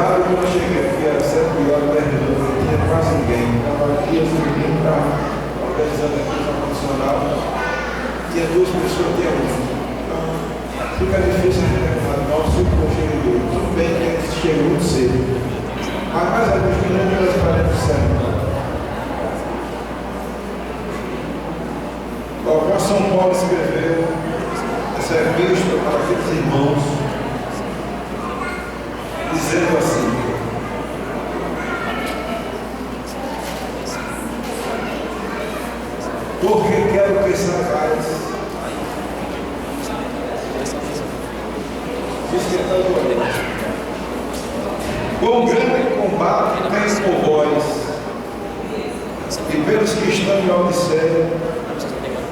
errado quando eu cheguei aqui, era 7h10, não tinha quase ninguém. Estava aqui, eu subi para organizando aqui o ar-condicionado. Tinha 2 pessoas, tinha 1. Então, fica difícil a gente reclamar de nós, sempre que eu cheguei de hoje. Tudo bem que a gente chega muito cedo. Mas mais alguns minutos nós estaremos certos. O apóstolo São Paulo escreveu essa epístola para aqueles irmãos, dizendo assim: porque quero que saibais quão grande combate tem por vós e pelos que estão em Laodiceia,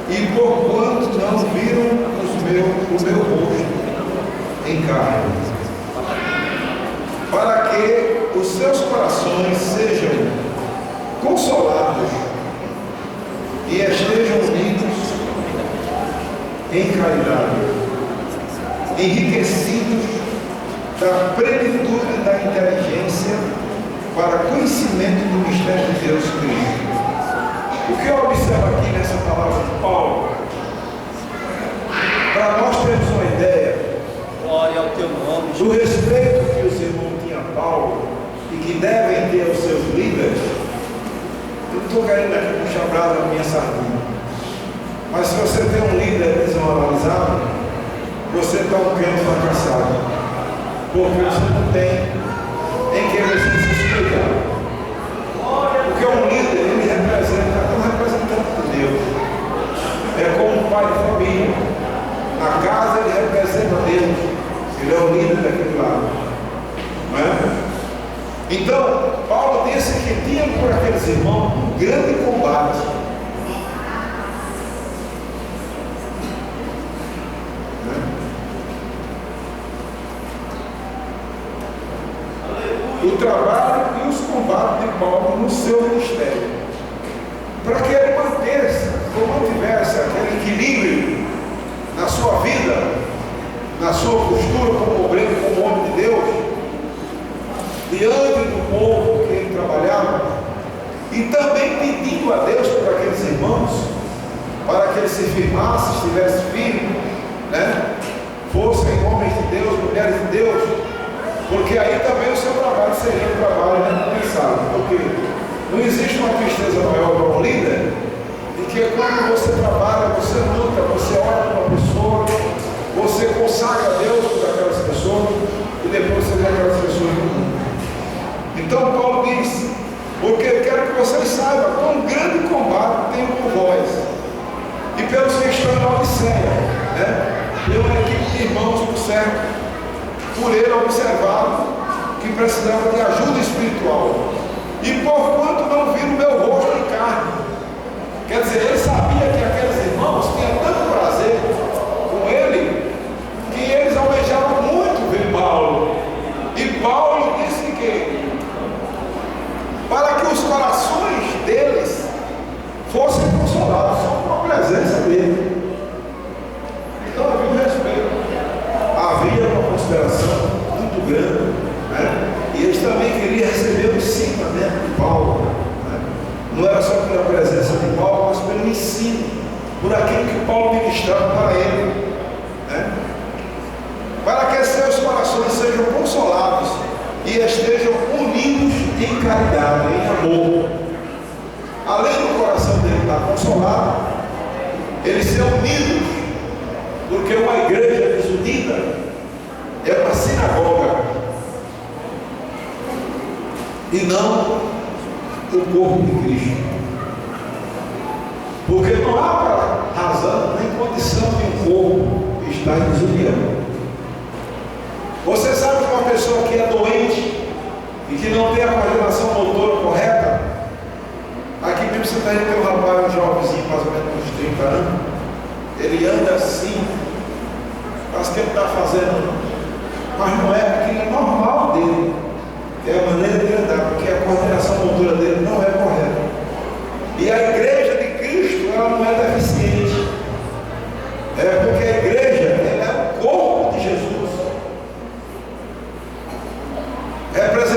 e por quanto não viram o meu rosto em carne, para que os seus corações sejam consolados e estejam unidos em caridade, enriquecidos da plenitude da inteligência para conhecimento do mistério de Deus Cristo. O que eu observo aqui nessa palavra de Paulo, para nós termos uma ideia do respeito que os irmãos tinham a Paulo e que devem ter aos seus líderes, eu não estou querendo aqui puxar brasa na minha sardinha, mas se você tem um líder desmoralizado, você está um crente fracassado, porque você não tem em que você se espelhar. Porque um líder, ele representa, é um representante de Deus. É como um pai de família. Na casa ele representa Deus. Ele é o líder daquele lado. Não é? Então, Paulo disse que tinha por aqueles irmãos um grande combate. O trabalho e os combates de Paulo no seu ministério, para que ele mantivesse aquele equilíbrio na sua vida, na sua postura como obreiro, como homem de Deus, diante do povo que ele trabalhava, e também pedindo a Deus por aqueles irmãos, para que eles se firmassem, estivessem firmes, né? Fossem homens de Deus, mulheres de Deus, porque aí também o seu trabalho seria um trabalho recompensado, porque não existe uma tristeza maior para um líder do que quando você trabalha, você luta, você ora por uma pessoa, você consagra a Deus por aquelas pessoas e depois você vê aquelas pessoas no mundo. Então Paulo diz, porque eu quero que vocês saibam quão grande combate tem por vós e pelos que estão em Laodiceia, né? Deu uma equipe de irmãos por certo, por ele observado que precisava de ajuda espiritual, e por quanto não viram o meu rosto em carne. Quer dizer, ele sabia que aqueles irmãos tinham tanto prazer com ele, que eles almejavam muito ver Paulo, e Paulo disse que para que os corações deles fossem consolados só com a presença dele. Então havia um respeito, havia uma consideração muito grande, né? E eles também queriam receber o ensinamento de Paulo, né? Não era só pela presença de Paulo, mas pelo ensino, por aquilo que Paulo ministrava para ele, né? Para que seus corações sejam consolados e estejam unidos em caridade, em amor. Além do coração dele estar consolado, eles são unidos, porque uma igreja desunida é uma sinagoga e não o corpo de Cristo, porque não há razão nem condição de um corpo estar em desunião. Você sabe que uma pessoa que é doente e que não tem a coordenação motora correta, aqui mesmo você está indo ter um rapaz, um jovenzinho, mais ou menos uns 30 anos, ele anda assim, parece que ele está fazendo, mas não é, aquilo é normal dele, é a maneira de andar, porque a coordenação motora dele não é correta. E a igreja de Cristo, ela não é deficiente, porque a igreja, ela é o corpo de Jesus, representando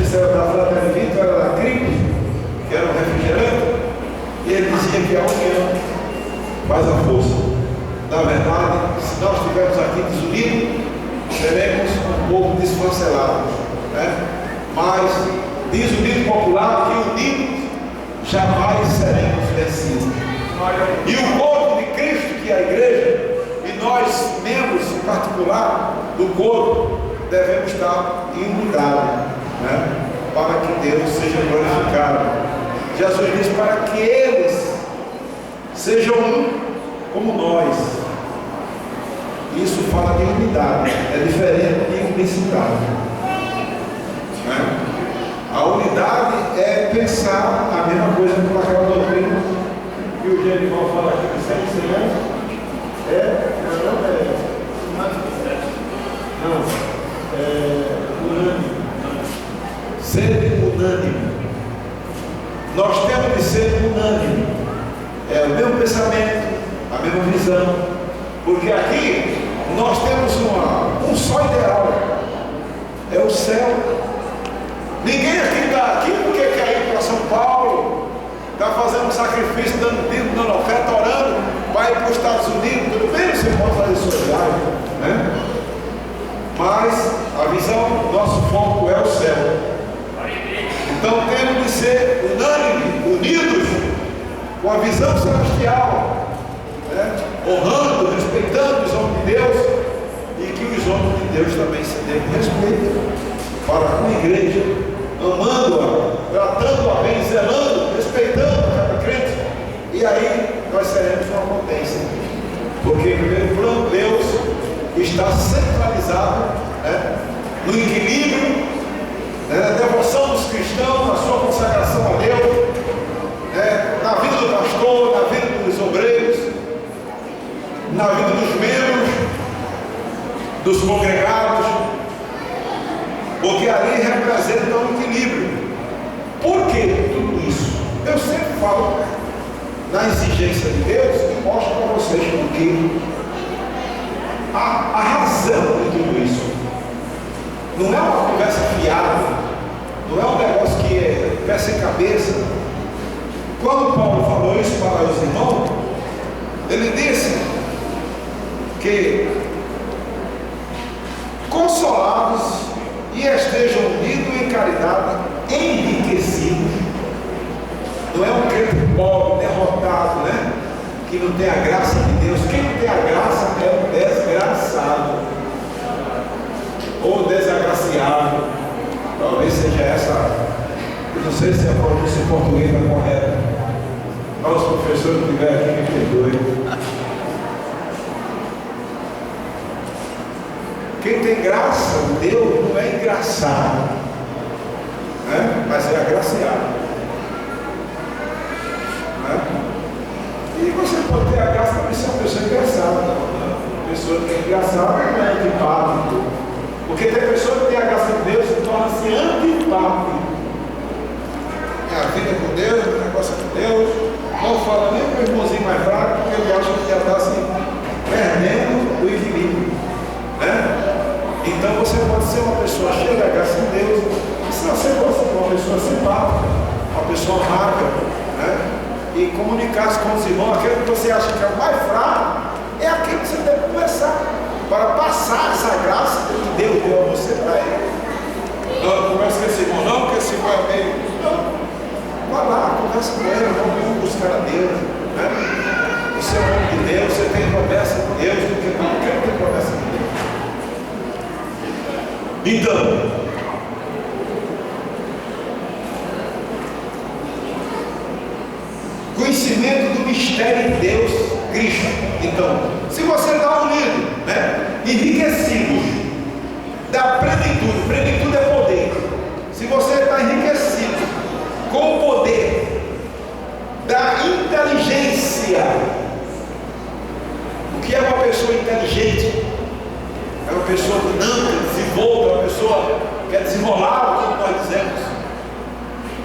se era da Fraternidade ou era da CRIP, que era um refrigerante, e ele dizia que a união faz a força. Na verdade, se nós estivermos aqui desunidos, seremos um pouco desfancelados, né? Mas diz o dito popular que unidos jamais seremos vencidos. E o corpo de Cristo, que é a igreja, e nós, membros em particular do corpo, devemos estar em unidade, né? Para que Deus seja glorificado. Jesus diz para que eles sejam um como nós. Isso fala de unidade, é diferente de unicidade, né? A unidade é pensar a mesma coisa com aquela doutrina que o Genival fala aqui de sempre, unânime. Ser unânime. Nós temos de ser unânime. É o mesmo pensamento, a mesma visão. Porque aqui nós temos um só ideal. É o céu. Ninguém aqui está aqui porque quer ir para São Paulo, está fazendo um sacrifício, dando dízimo, dando oferta, orando, vai para os Estados Unidos. Tudo bem, você pode fazer sua viagem, né? Mas a visão, nosso foco é o céu. Então temos de ser unânimes, unidos com a visão celestial, né? Honrando, respeitando os homens de Deus, e que os homens de Deus também se deem respeito para com a igreja, amando-a, tratando-a bem, zelando, respeitando cada crente. E aí nós seremos uma potência, porque em primeiro plano Deus está centralizado, né, no equilíbrio, né, na devoção dos cristãos, na sua consagração a Deus, né, na vida do pastor, na vida dos obreiros, na vida dos membros, dos congregados, porque ali representa um equilíbrio. Por que tudo isso? Eu sempre falo na exigência de Deus e mostro para vocês porque a razão de tudo isso não é uma conversa fiada, não é um negócio que é pé sem cabeça. Quando Paulo falou isso para os irmãos, ele disse que consolados e estejam unidos em caridade, enriquecidos. Não é um crente pobre, derrotado, né? Que não tem a graça de Deus. Quem não tem a graça é um desgraçado ou desagraciado. Talvez seja essa, eu não sei se a pronúncia em português é correta. Para os professores que estiverem aqui, me perdoem. Quem tem graça de Deus não é engraçado, né? Mas é agraciado, né? E você pode ter a graça também ser uma pessoa engraçada, não? A pessoa que é engraçada não é antipático, porque tem pessoa que tem a graça de Deus e torna-se antipático. A vida com Deus, o negócio com Deus, não fala nem com o irmãozinho mais fraco, porque ele acha que já está assim, perdendo o equilíbrio, né? Então você pode ser uma pessoa cheia da graça de Deus, e se você pode ser uma pessoa simpática, uma pessoa amável, né? E comunicar-se com os irmãos, aquele que você acha que é o mais fraco, é aquele que você deve conversar, para passar essa graça que Deus deu a você para ele. Não conversa com esse irmão, não, porque esse irmão é meio. Não. Vá lá, conversa com ele, vamos buscar a Deus, né? Você é um homem de Deus, você tem promessa de Deus, porque não quer ter promessa de Deus. Então, conhecimento do mistério de Deus, Cristo. Então, se você está unido, né, enriquecido da plenitude, plenitude é poder. Se você está enriquecido com o poder da inteligência, o que é uma pessoa inteligente? É uma pessoa dinâmica, desenvolta, uma pessoa que é desenrolada, como nós dizemos.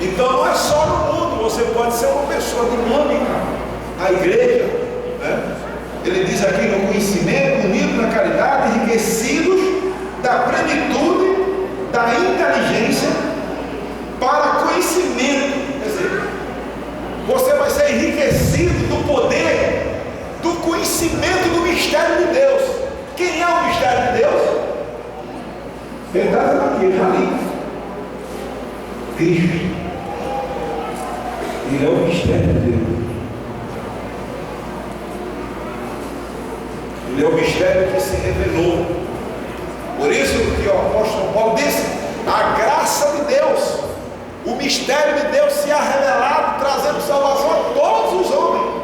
Então não é só no mundo, você pode ser uma pessoa dinâmica na igreja, né? Ele diz aqui no conhecimento, unido na caridade, enriquecidos da plenitude, da inteligência, mistério de Deus. Quem é o mistério de Deus? Ele está dizendo aqui, já li. Cristo. Ele é o mistério de Deus. Ele é o mistério que se revelou. Por isso que o apóstolo Paulo disse: a graça de Deus, o mistério de Deus se ha revelado, trazendo salvação a todos os homens.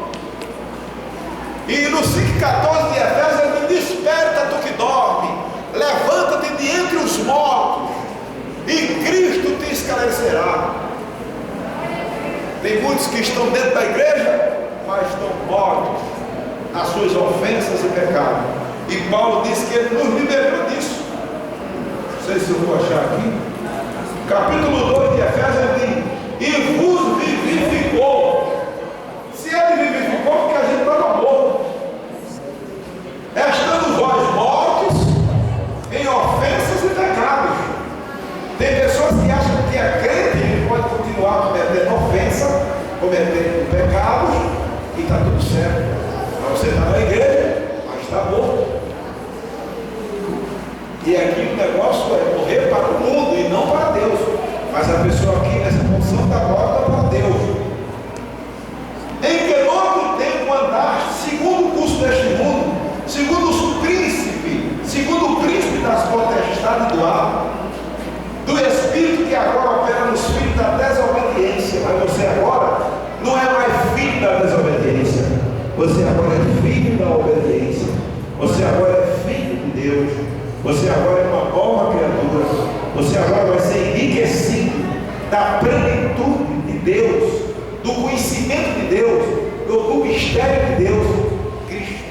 E no 5,14 de Efésios ele diz: desperta tu que dorme, levanta-te de entre os mortos, e Cristo te esclarecerá. Tem muitos que estão dentro da igreja, mas estão mortos nas suas ofensas e pecados. E Paulo diz que ele nos libertou disso. Não sei se eu vou achar aqui. Capítulo 2 de Efésios diz: e vos vivificou. Se ele vivificou, porque a gente estava morto. Estando vós mortos em ofensas e pecados. Tem pessoas que acham que é crente e pode continuar cometendo ofensa, cometendo pecados, e está tudo certo. Mas você está na igreja, mas está morto. E aqui o negócio é morrer para o mundo e não para Deus. Mas a pessoa aqui nessa condição está morta para Deus. Em que no outro tempo andaste segundo o curso deste mundo, segundo o príncipe das potestades do ar, do espírito que agora opera nos filhos da desobediência. Mas você agora não é mais filho da desobediência, você agora é filho da obediência, você agora é filho de Deus, você agora é uma nova criatura, você agora vai ser enriquecido da plenitude de Deus, do conhecimento de Deus, do mistério de Deus, Cristo.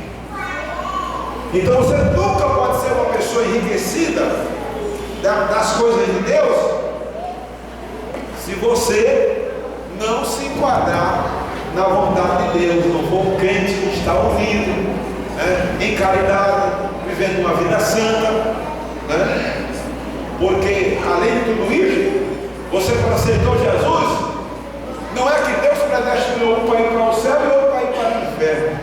Então você nunca pode ser uma pessoa enriquecida das coisas de Deus se você não se enquadrar na vontade de Deus, não for um crente que está unido, né, em caridade, vivendo uma vida santa, né? Porque além de tudo isso, você, quando aceitou Jesus, não é que Deus predestinou um para ir para o céu e outro para ir para o inferno.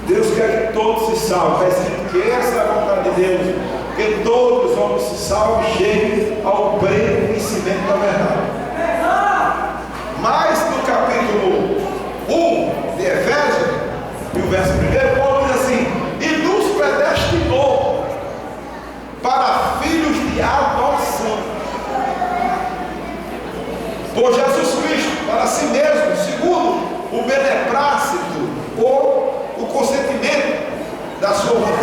Deus quer que todos se salvem. Está escrito que essa é a vontade de Deus, que todos os homens se salvem e cheguem ao pleno conhecimento da verdade. Mas no capítulo 1 de Efésios, e o verso 1, Paulo diz assim: e nos predestinou para filhos de adoção por Jesus Cristo, para si mesmo, segundo o beneplácito ou o consentimento da sua vontade,